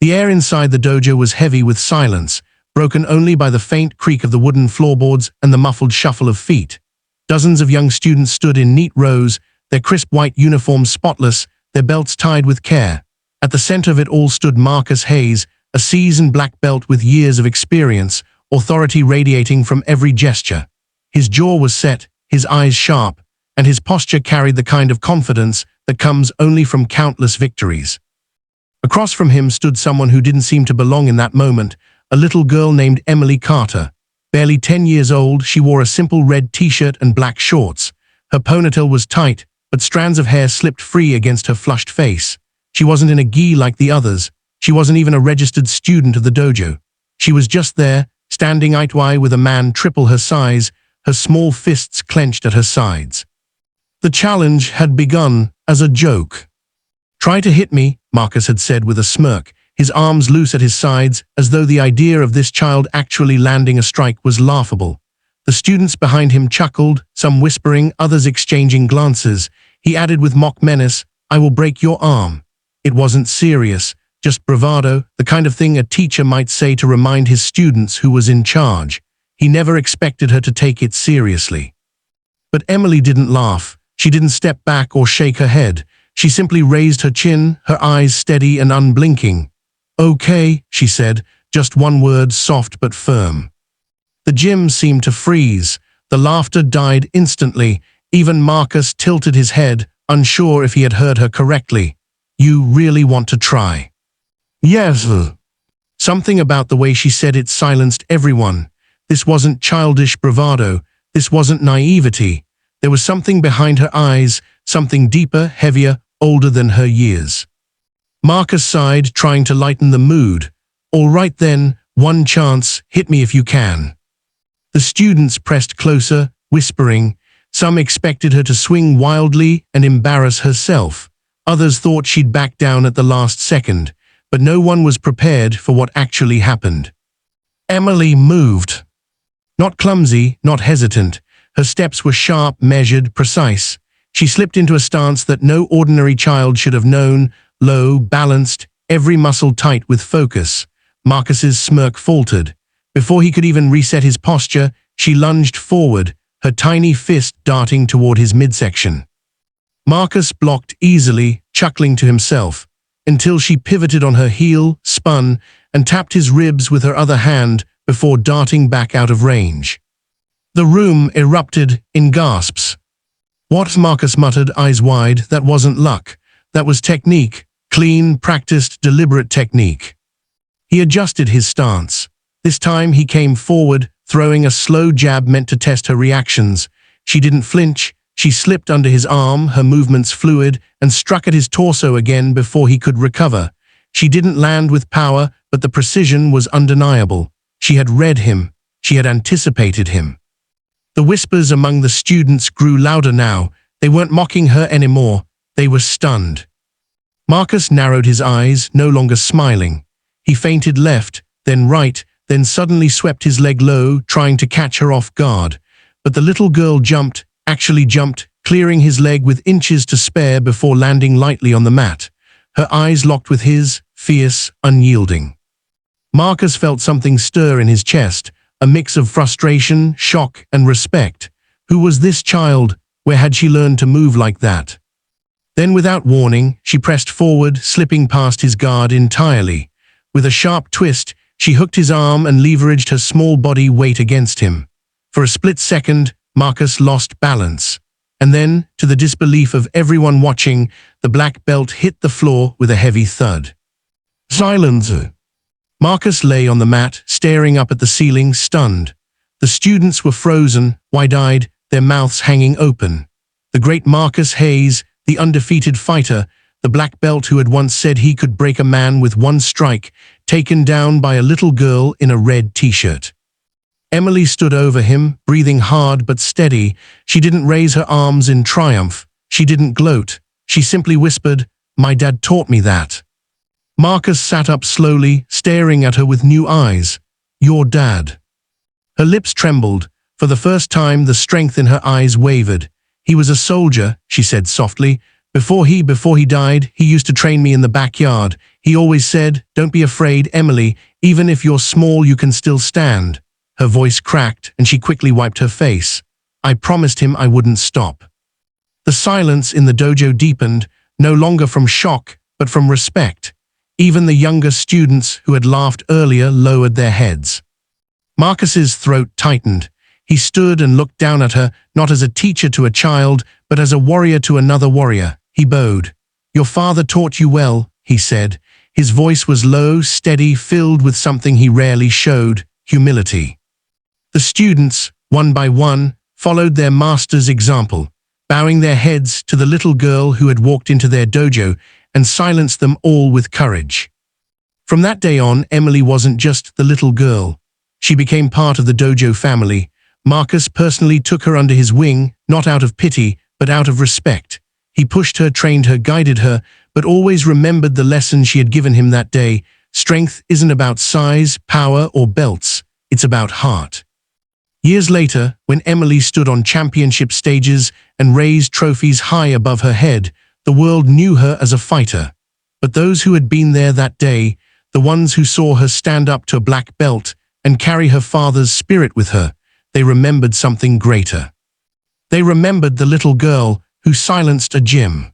The air inside the dojo was heavy with silence, broken only by the faint creak of the wooden floorboards and the muffled shuffle of feet. Dozens of young students stood in neat rows, their crisp white uniforms spotless, their belts tied with care. At the center of it all stood Marcus Hayes, a seasoned black belt with years of experience, authority radiating from every gesture. His jaw was set, his eyes sharp, and his posture carried the kind of confidence that comes only from countless victories. Across from him stood someone who didn't seem to belong in that moment, a little girl named Emily Carter. Barely 10 years old, she wore a simple red t-shirt and black shorts. Her ponytail was tight, but strands of hair slipped free against her flushed face. She wasn't in a gi like the others. She wasn't even a registered student of the dojo. She was just there, standing eye to eye with a man triple her size, her small fists clenched at her sides. The challenge had begun as a joke. "Try to hit me," Marcus had said with a smirk, his arms loose at his sides, as though the idea of this child actually landing a strike was laughable. The students behind him chuckled, some whispering, others exchanging glances. He added with mock menace, "I will break your arm." It wasn't serious, just bravado, the kind of thing a teacher might say to remind his students who was in charge. He never expected her to take it seriously. But Emily didn't laugh. She didn't step back or shake her head. She simply raised her chin, her eyes steady and unblinking. "Okay," she said, just one word, soft but firm. The gym seemed to freeze. The laughter died instantly. Even Marcus tilted his head, unsure if he had heard her correctly. "You really want to try?" "Yes." Something about the way she said it silenced everyone. This wasn't childish bravado. This wasn't naivety. There was something behind her eyes, something deeper, heavier, older than her years. Marcus sighed, trying to lighten the mood. "All right then, one chance, hit me if you can." The students pressed closer, whispering. Some expected her to swing wildly and embarrass herself. Others thought she'd back down at the last second, but no one was prepared for what actually happened. Emily moved. Not clumsy, not hesitant. Her steps were sharp, measured, precise. She slipped into a stance that no ordinary child should have known, low, balanced, every muscle tight with focus. Marcus's smirk faltered. Before he could even reset his posture, she lunged forward, her tiny fist darting toward his midsection. Marcus blocked easily, chuckling to himself, until she pivoted on her heel, spun, and tapped his ribs with her other hand before darting back out of range. The room erupted in gasps. "What?" Marcus muttered, eyes wide. "That wasn't luck. That was technique. Clean, practiced, deliberate technique." He adjusted his stance. This time he came forward, throwing a slow jab meant to test her reactions. She didn't flinch. She slipped under his arm, her movements fluid, and struck at his torso again before he could recover. She didn't land with power, but the precision was undeniable. She had read him. She had anticipated him. The whispers among the students grew louder now. They weren't mocking her anymore. They were stunned. Marcus narrowed his eyes, no longer smiling. He feinted left, then right, then suddenly swept his leg low, trying to catch her off guard. But the little girl jumped, actually jumped, clearing his leg with inches to spare before landing lightly on the mat. Her eyes locked with his, fierce, unyielding. Marcus felt something stir in his chest, a mix of frustration, shock, and respect. Who was this child? Where had she learned to move like that? Then, without warning, she pressed forward, slipping past his guard entirely. With a sharp twist, she hooked his arm and leveraged her small body weight against him. For a split second, Marcus lost balance. And then, to the disbelief of everyone watching, the black belt hit the floor with a heavy thud. "Silence!" Marcus lay on the mat, staring up at the ceiling, stunned. The students were frozen, wide-eyed, their mouths hanging open. The great Marcus Hayes, the undefeated fighter, the black belt who had once said he could break a man with one strike, taken down by a little girl in a red t-shirt. Emily stood over him, breathing hard but steady. She didn't raise her arms in triumph. She didn't gloat. She simply whispered, "My dad taught me that." Marcus sat up slowly, staring at her with new eyes. "Your dad?" Her lips trembled. For the first time, the strength in her eyes wavered. "He was a soldier," she said softly. Before he died, he used to train me in the backyard. He always said, "Don't be afraid, Emily. Even if you're small, you can still stand." Her voice cracked, and she quickly wiped her face. I promised him I wouldn't stop. The silence in the dojo deepened, no longer from shock, but from respect. Even the younger students who had laughed earlier lowered their heads. Marcus's throat tightened. He stood and looked down at her, not as a teacher to a child, but as a warrior to another warrior. He bowed. "Your father taught you well," he said. His voice was low, steady, filled with something he rarely showed, humility. The students, one by one, followed their master's example, bowing their heads to the little girl who had walked into their dojo and silenced them all with courage. From that day on, Emily wasn't just the little girl. She became part of the dojo family. Marcus personally took her under his wing, not out of pity, but out of respect. He pushed her, trained her, guided her, but always remembered the lesson she had given him that day. Strength isn't about size, power, or belts. It's about heart. Years later, when Emily stood on championship stages and raised trophies high above her head, the world knew her as a fighter. But those who had been there that day, the ones who saw her stand up to a black belt and carry her father's spirit with her, they remembered something greater. They remembered the little girl who silenced a gym.